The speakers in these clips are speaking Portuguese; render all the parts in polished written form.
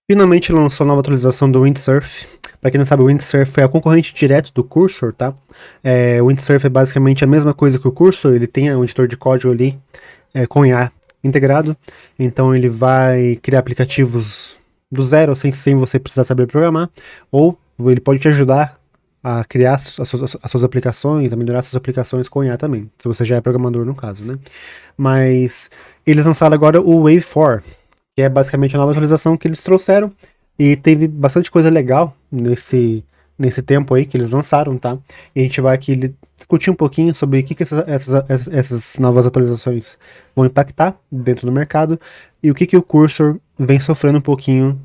Finalmente lançou a nova atualização do Windsurf. Para quem não sabe, o Windsurf é a concorrente direto do Cursor, tá? O Windsurf é basicamente a mesma coisa que o Cursor, ele tem um editor de código ali com IA integrado, então ele vai criar aplicativos do zero, sem você precisar saber programar, ou ele pode te ajudar a criar as suas aplicações, a melhorar suas aplicações com IA também, se você já é programador no caso, né? Mas eles lançaram agora o Wave 4, que é basicamente a nova atualização que eles trouxeram, e teve bastante coisa legal nesse tempo aí que eles lançaram, tá? E a gente vai aqui discutir um pouquinho sobre o que essas novas atualizações vão impactar dentro do mercado e o que o Cursor vem sofrendo um pouquinho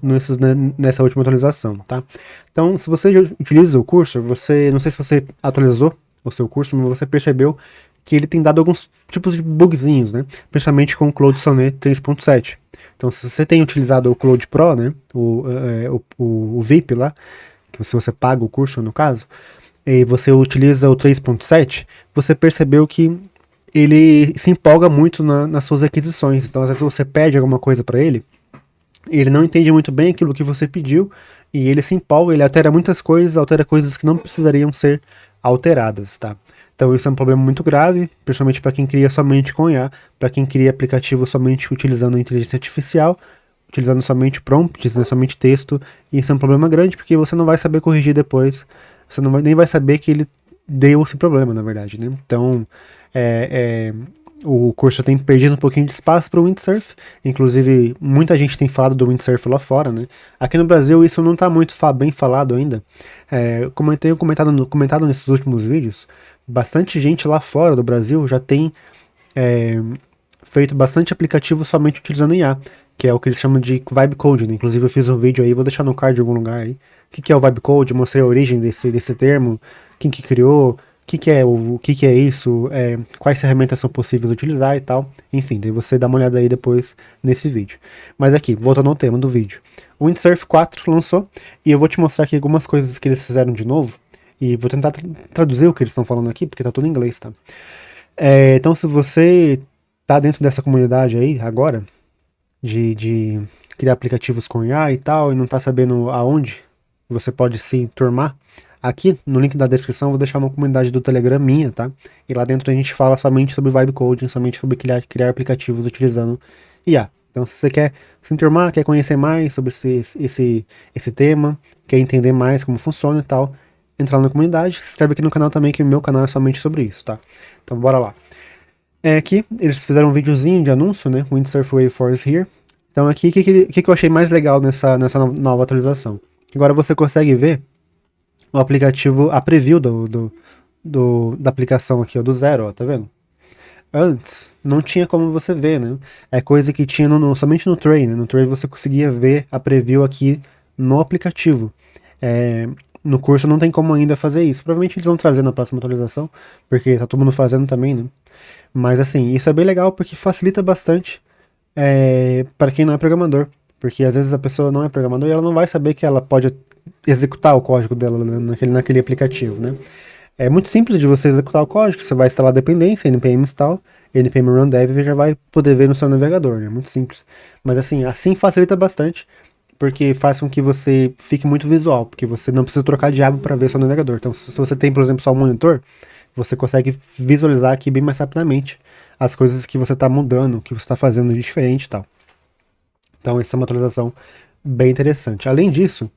nessa última atualização, tá? Então, se você utiliza o Cursor, não sei se você atualizou o seu Cursor, mas você percebeu que ele tem dado alguns tipos de bugzinhos, né? Principalmente com o Claude Sonnet 3.7. Então, se você tem utilizado o Claude Pro, né, o VIP lá, que se você paga o curso, no caso, e você utiliza o 3.7, você percebeu que ele se empolga muito nas suas aquisições. Então, às vezes você pede alguma coisa para ele não entende muito bem aquilo que você pediu, e ele se empolga, ele altera coisas que não precisariam ser alteradas, tá? Então isso é um problema muito grave, principalmente para quem cria somente com IA, para quem cria aplicativo somente utilizando a inteligência artificial, utilizando somente prompts, né, somente texto, e isso é um problema grande porque você não vai saber corrigir depois, você nem vai saber que ele deu esse problema, na verdade, né? Então, é, o curso tem perdido um pouquinho de espaço para o windsurf, inclusive muita gente tem falado do windsurf lá fora, né? Aqui no Brasil isso não está muito bem falado ainda. Como eu tenho comentado nesses últimos vídeos, bastante gente lá fora do Brasil já tem feito bastante aplicativo somente utilizando IA, que é o que eles chamam de vibe coding, né? Inclusive eu fiz um vídeo aí, vou deixar no card em algum lugar aí. O que é o vibe code? Mostrei a origem desse termo, quem que criou, o que é isso, quais ferramentas são possíveis de utilizar e tal. Enfim, daí você dá uma olhada aí depois nesse vídeo. Mas aqui, voltando ao tema do vídeo. O Windsurf 4 lançou e eu vou te mostrar aqui algumas coisas que eles fizeram de novo. E vou tentar traduzir o que eles estão falando aqui, porque tá tudo em inglês, tá? Então, se você tá dentro dessa comunidade aí agora, de criar aplicativos com IA e tal, e não tá sabendo aonde você pode se turmar, aqui no link da descrição eu vou deixar uma comunidade do Telegram minha, tá? E lá dentro a gente fala somente sobre vibe coding, somente sobre criar aplicativos utilizando IA. Então, se você quer se enturmar, quer conhecer mais sobre esse tema, quer entender mais como funciona e tal, entra lá na comunidade, se inscreve aqui no canal também, que o meu canal é somente sobre isso, tá? Então, bora lá. Aqui, eles fizeram um videozinho de anúncio, né? Windsurf Wave 4 is here. Então aqui, o que eu achei mais legal nessa nova atualização? Agora você consegue ver o aplicativo, a preview da aplicação aqui, ó, do zero, ó, tá vendo? Antes, não tinha como você ver, né? É coisa que tinha somente no Tray, né? No Tray você conseguia ver a preview aqui no aplicativo. No curso não tem como ainda fazer isso. Provavelmente eles vão trazer na próxima atualização, porque tá todo mundo fazendo também, né? Mas assim, isso é bem legal porque facilita bastante para quem não é programador. Porque às vezes a pessoa não é programador e ela não vai saber que ela pode executar o código dela naquele aplicativo, né? É muito simples de você executar o código, você vai instalar a dependência, npm install, npm run dev e já vai poder ver no seu navegador, né? Muito simples. Mas assim facilita bastante, porque faz com que você fique muito visual, porque você não precisa trocar de aba para ver seu navegador. Então, se você tem, por exemplo, só um monitor, você consegue visualizar aqui bem mais rapidamente as coisas que você está mudando, o que você está fazendo de diferente e tal. Então, essa é uma atualização bem interessante. Além disso,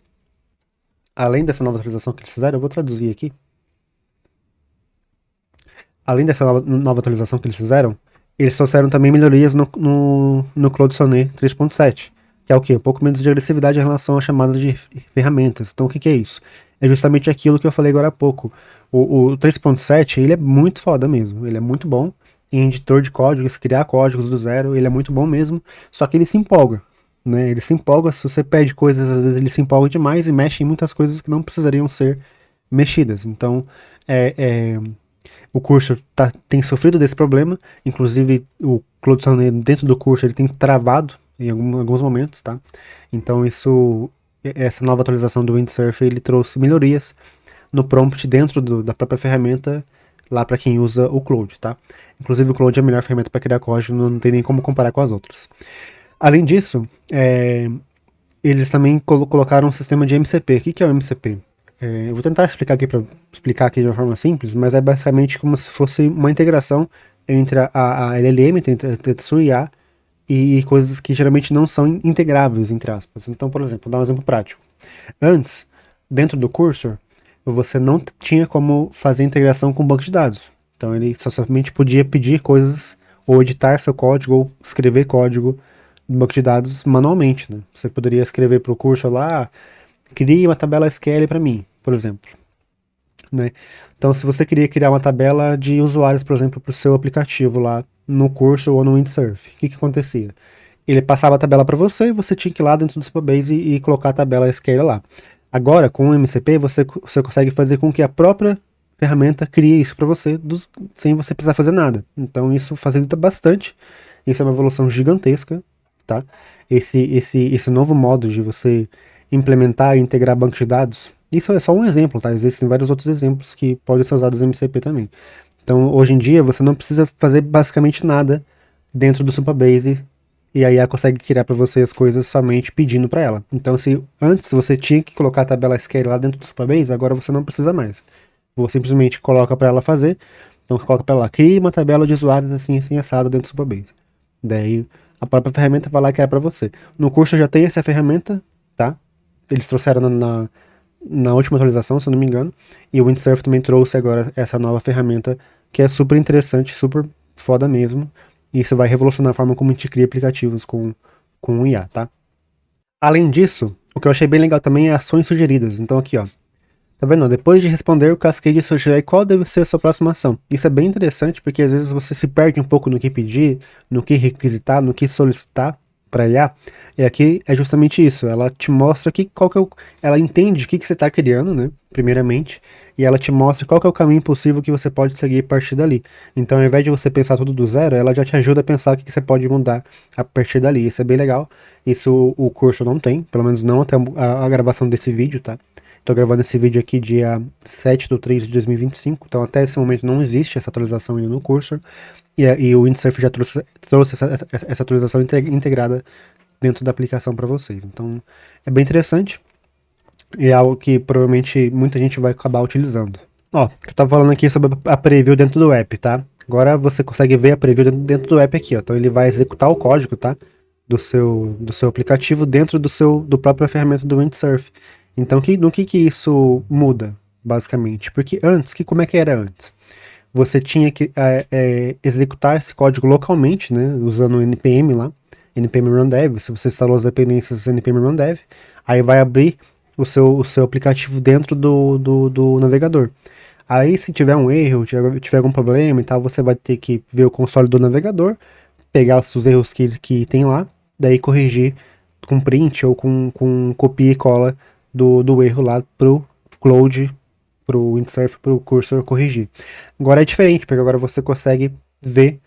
além dessa nova atualização que eles fizeram, eu vou traduzir aqui. Além dessa nova atualização que eles fizeram, eles trouxeram também melhorias no Claude Sonnet 3.7, que é o quê? Um pouco menos de agressividade em relação às chamadas de ferramentas. Então, o que é isso? É justamente aquilo que eu falei agora há pouco. O 3.7, ele é muito foda mesmo, ele é muito bom em editor de códigos, criar códigos do zero, ele é muito bom mesmo, só que ele se empolga, né? Ele se empolga, se você pede coisas, às vezes ele se empolga demais e mexe em muitas coisas que não precisariam ser mexidas. Então, o curso tem sofrido desse problema, inclusive o Claude Sonnet dentro do curso ele tem travado em alguns momentos, tá? Então essa nova atualização do Windsurf ele trouxe melhorias no prompt dentro da própria ferramenta lá para quem usa o Claude, tá? Inclusive o Claude é a melhor ferramenta para criar código, não tem nem como comparar com as outras. Além disso, eles também colocaram um sistema de MCP. O que é o MCP? Eu vou tentar explicar aqui para explicar aqui de uma forma simples, mas é basicamente como se fosse uma integração entre a LLM, entre Tetsu IA, e coisas que geralmente não são integráveis, entre aspas. Então, por exemplo, vou dar um exemplo prático. Antes, dentro do Cursor, você não tinha como fazer integração com o banco de dados. Então, ele só somente podia pedir coisas, ou editar seu código, ou escrever código no banco de dados manualmente, né? Você poderia escrever para o Cursor lá, crie uma tabela SQL para mim, por exemplo. Né? Então, se você queria criar uma tabela de usuários, por exemplo, para o seu aplicativo lá no Cursor ou no Windsurf, o que acontecia? Ele passava a tabela para você e você tinha que ir lá dentro do Supabase e colocar a tabela SQL lá. Agora, com o MCP, você consegue fazer com que a própria ferramenta crie isso para você, sem você precisar fazer nada. Então, isso facilita bastante. Isso é uma evolução gigantesca, tá? Esse novo modo de você implementar e integrar bancos de dados, isso é só um exemplo, tá? Existem vários outros exemplos que podem ser usados no MCP também. Então, hoje em dia, você não precisa fazer basicamente nada dentro do Supabase e aí ela consegue criar para você as coisas somente pedindo para ela. Então, se antes você tinha que colocar a tabela SQL lá dentro do Supabase, agora você não precisa mais. Você simplesmente coloca para ela fazer. Então, você coloca para ela, cria uma tabela de usuários assim, assim, assado dentro do Supabase. Daí, a própria ferramenta vai lá e cria para você. No curso já tem essa ferramenta, tá? Eles trouxeram na última atualização, se eu não me engano, e o Windsurf também trouxe agora essa nova ferramenta que é super interessante, super foda mesmo, e isso vai revolucionar a forma como a gente cria aplicativos com o IA, tá? Além disso, o que eu achei bem legal também é ações sugeridas. Então aqui, ó, tá vendo? Depois de responder, o Cascade sugere qual deve ser a sua próxima ação. Isso é bem interessante porque às vezes você se perde um pouco no que pedir, no que requisitar, no que solicitar para IA. E aqui é justamente isso. Ela te mostra qual que é ela entende o que você está criando, né? Primeiramente, e ela te mostra qual que é o caminho possível que você pode seguir a partir dali. Então, ao invés de você pensar tudo do zero, ela já te ajuda a pensar o que você pode mudar a partir dali. Isso é bem legal. Isso o curso não tem, pelo menos não até a gravação desse vídeo, tá? Tô gravando esse vídeo aqui dia 7/3/2025, então até esse momento não existe essa atualização ainda no Cursor, e o Windsurf já trouxe essa atualização integrada dentro da aplicação para vocês. Então é bem interessante e é algo que provavelmente muita gente vai acabar utilizando. Ó, eu tava falando aqui sobre a preview dentro do app, tá? Agora você consegue ver a preview dentro do app aqui, ó. Então ele vai executar o código, tá? Do seu aplicativo dentro do próprio ferramenta do Windsurf. Então, no que isso muda, basicamente? Porque antes, como é que era antes? Você tinha que executar esse código localmente, né, usando o npm lá, npm run dev. Se você instalou as dependências npm run dev, aí vai abrir o seu aplicativo dentro do navegador. Aí, se tiver um erro, tiver algum problema e tal, você vai ter que ver o console do navegador, pegar os erros que tem lá, daí corrigir com print ou com copia e cola do erro lá pro Cloud, pro Windsurf, pro Cursor corrigir. Agora é diferente, porque agora você consegue ver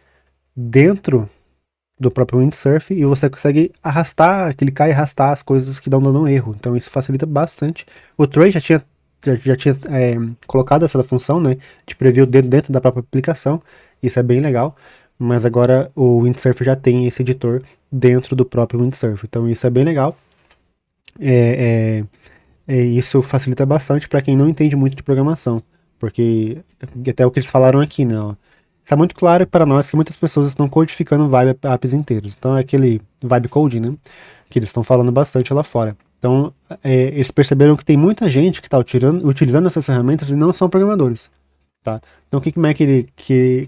dentro do próprio Windsurf e você consegue clicar e arrastar as coisas que dão dando erro. Então isso facilita bastante. O Trey já tinha colocado essa função, né, de preview dentro da própria aplicação. Isso é bem legal. Mas agora o Windsurf já tem esse editor dentro do próprio Windsurf. Então isso é bem legal. Isso facilita bastante para quem não entende muito de programação, porque até o que eles falaram aqui, né? Ó, está muito claro para nós que muitas pessoas estão codificando Vibe apps inteiros. Então é aquele Vibe Coding, né? Que eles estão falando bastante lá fora. Então eles perceberam que tem muita gente que está utilizando essas ferramentas e não são programadores. Tá? Então como é que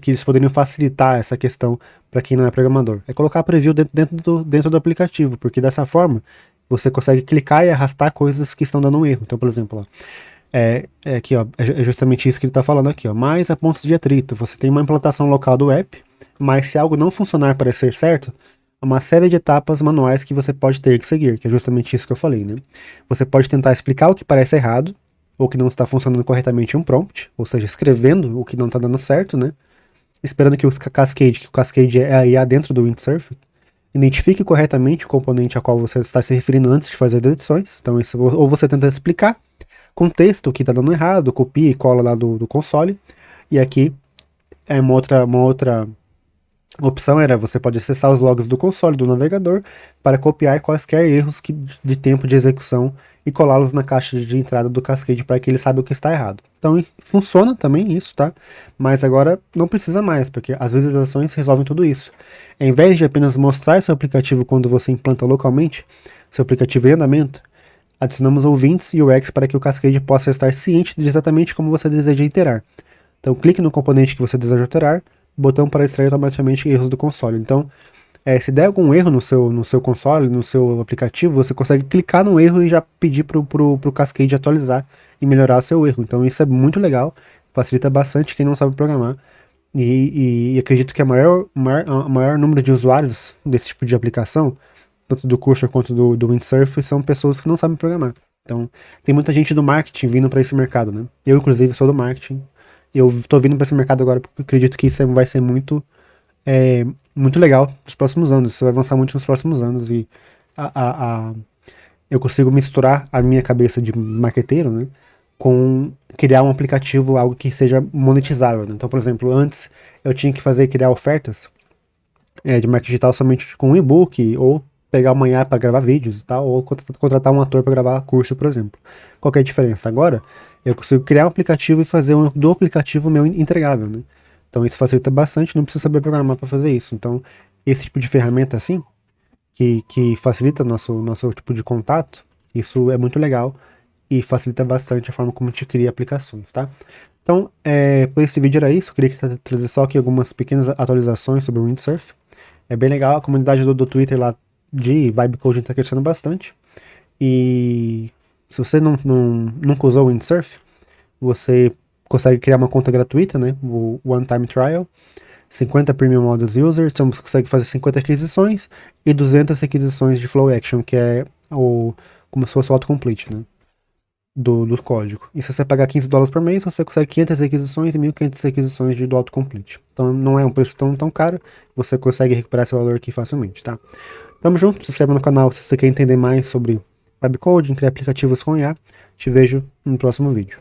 eles poderiam facilitar essa questão para quem não é programador? É colocar preview dentro do aplicativo, porque dessa forma você consegue clicar e arrastar coisas que estão dando um erro. Então, por exemplo, ó, aqui, ó, é justamente isso que ele está falando aqui, ó, mais a pontos de atrito. Você tem uma implantação local do app, mas se algo não funcionar para ser certo, há uma série de etapas manuais que você pode ter que seguir, que é justamente isso que eu falei, né? Você pode tentar explicar o que parece errado, ou que não está funcionando corretamente em um prompt, ou seja, escrevendo o que não está dando certo, né? Esperando que o Cascade é a IA dentro do Windsurf, identifique corretamente o componente a qual você está se referindo antes de fazer as edições. Então, ou você tenta explicar com texto o que está dando errado, copia e cola lá do console. E aqui é uma outra A opção era, você pode acessar os logs do console do navegador para copiar quaisquer erros de tempo de execução e colá-los na caixa de entrada do Cascade para que ele saiba o que está errado. Então funciona também isso, tá? Mas agora não precisa mais, porque as visualizações resolvem tudo isso. Em vez de apenas mostrar seu aplicativo quando você implanta localmente, seu aplicativo em andamento, adicionamos ouvintes e UX para que o Cascade possa estar ciente de exatamente como você deseja iterar. Então clique no componente que você deseja alterar, botão para extrair automaticamente erros do console. Então, se der algum erro no seu console, no seu aplicativo, você consegue clicar no erro e já pedir pro Cascade atualizar e melhorar seu erro. Então isso é muito legal, facilita bastante quem não sabe programar. E acredito que o maior número de usuários desse tipo de aplicação, tanto do Cursor quanto do Windsurf, são pessoas que não sabem programar. Então, tem muita gente do marketing vindo para esse mercado, né? Eu, inclusive, sou do marketing. Eu tô vindo para esse mercado agora porque eu acredito que isso vai ser muito legal nos próximos anos. Isso vai avançar muito nos próximos anos e eu consigo misturar a minha cabeça de marqueteiro, né, com criar um aplicativo, algo que seja monetizável, né? Então, por exemplo, antes eu tinha que criar ofertas de marketing digital somente com um e-book ou pegar uma IA para gravar vídeos e tal, ou contratar um ator para gravar curso, por exemplo. Qual que é a diferença? Agora, eu consigo criar um aplicativo e fazer do aplicativo meu entregável, né? Então isso facilita bastante, não precisa saber programar para fazer isso. Então, esse tipo de ferramenta assim, que facilita nosso tipo de contato, isso é muito legal e facilita bastante a forma como a gente cria aplicações, tá? Então, por esse vídeo era isso, eu queria trazer só aqui algumas pequenas atualizações sobre o Windsurf. É bem legal, a comunidade do Twitter lá de Vibe Coding está crescendo bastante. E se você nunca usou o Windsurf, você consegue criar uma conta gratuita, né? O One Time Trial. 50 Premium Models Users, então você consegue fazer 50 aquisições e 200 requisições de Flow Action, que é como se fosse o autocomplete, né? Do código. E se você pagar $15 por mês, você consegue 500 requisições e 1.500 requisições do autocomplete. Então não é um preço tão caro, você consegue recuperar esse valor aqui facilmente, tá? Tamo junto, se inscreva no canal se você quer entender mais sobre webcoding, criar aplicativos com IA. Te vejo no próximo vídeo.